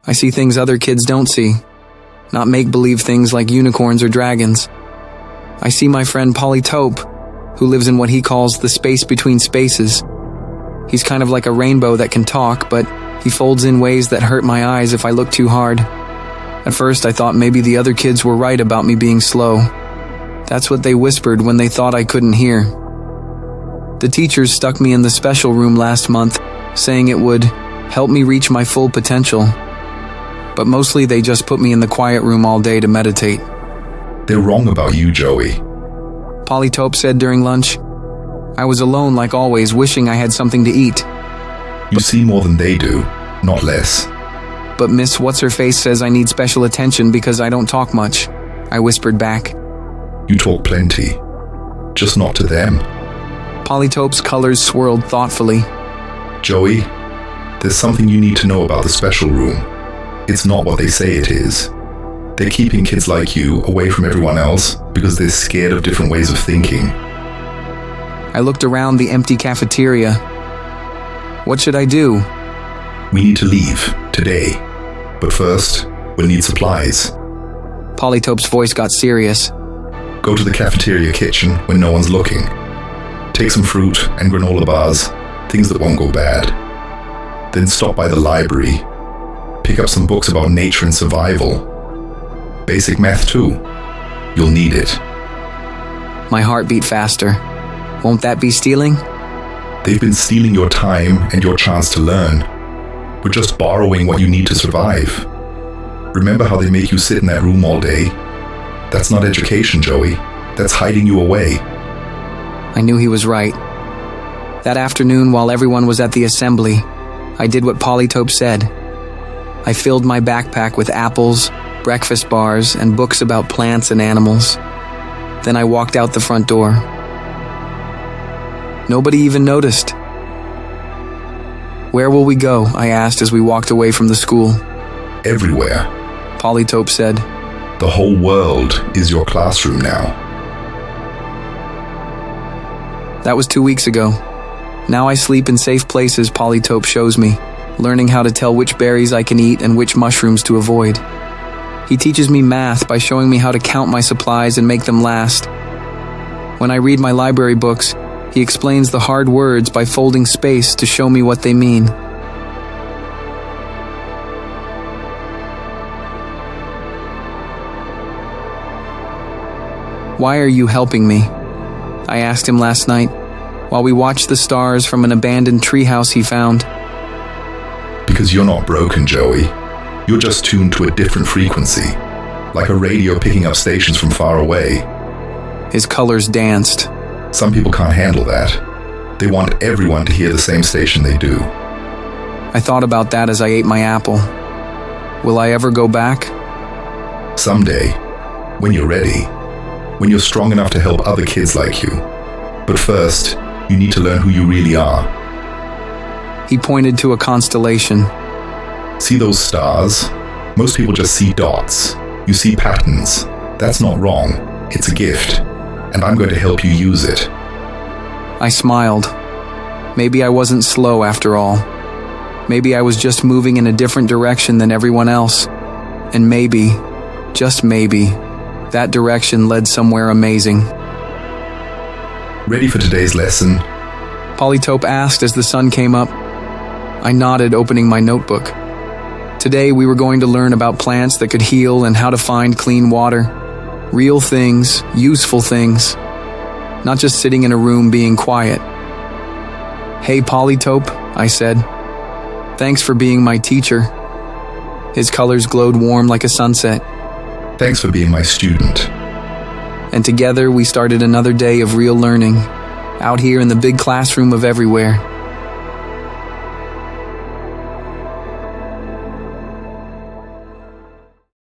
I see things other kids don't see, not make-believe things like unicorns or dragons. I see my friend Polytope, who lives in what he calls the space between spaces. He's kind of like a rainbow that can talk, but he folds in ways that hurt my eyes if I look too hard. At first, I thought maybe the other kids were right about me being slow. That's what they whispered when they thought I couldn't hear. The teachers stuck me in the special room last month, saying it would help me reach my full potential. But mostly they just put me in the quiet room all day to meditate. They're wrong about you, Joey. Polytope said during lunch. I was alone like always, wishing I had something to eat. You see more than they do, not less. But Miss What's-Her-Face says I need special attention because I don't talk much, I whispered back. You talk plenty, just not to them. Polytope's colors swirled thoughtfully. Joey, there's something you need to know about the special room. It's not what they say it is. They're keeping kids like you away from everyone else because they're scared of different ways of thinking. I looked around the empty cafeteria. What should I do? We need to leave, today. But first, we'll need supplies. Polytope's voice got serious. Go to the cafeteria kitchen when no one's looking. Take some fruit and granola bars, things that won't go bad. Then stop by the library. Pick up some books about nature and survival. Basic math too. You'll need it. My heart beat faster. Won't that be stealing? They've been stealing your time and your chance to learn. We're just borrowing what you need to survive. Remember how they make you sit in that room all day? That's not education, Joey. That's hiding you away. I knew he was right. That afternoon, while everyone was at the assembly, I did what Polytope said. I filled my backpack with apples, breakfast bars, and books about plants and animals. Then I walked out the front door. Nobody even noticed. Where will we go? I asked as we walked away from the school. Everywhere, Polytope said. The whole world is your classroom now. That was 2 weeks ago. Now I sleep in safe places Polytope shows me, learning how to tell which berries I can eat and which mushrooms to avoid. He teaches me math by showing me how to count my supplies and make them last. When I read my library books, he explains the hard words by folding space to show me what they mean. Why are you helping me? I asked him last night, while we watched the stars from an abandoned treehouse he found. Because you're not broken, Joey. You're just tuned to a different frequency, like a radio picking up stations from far away. His colors danced. Some people can't handle that. They want everyone to hear the same station they do. I thought about that as I ate my apple. Will I ever go back? Someday, when you're ready, when you're strong enough to help other kids like you. But first, you need to learn who you really are. He pointed to a constellation. See those stars? Most people just see dots. You see patterns. That's not wrong. It's a gift. And I'm going to help you use it. I smiled. Maybe I wasn't slow after all. Maybe I was just moving in a different direction than everyone else. And maybe, just maybe, that direction led somewhere amazing. Ready for today's lesson? Polytope asked as the sun came up. I nodded, opening my notebook. Today we were going to learn about plants that could heal and how to find clean water. Real things, useful things. Not just sitting in a room being quiet. Hey Polytope, I said. Thanks for being my teacher. His colors glowed warm like a sunset. Thanks for being my student. And together we started another day of real learning, out here in the big classroom of everywhere.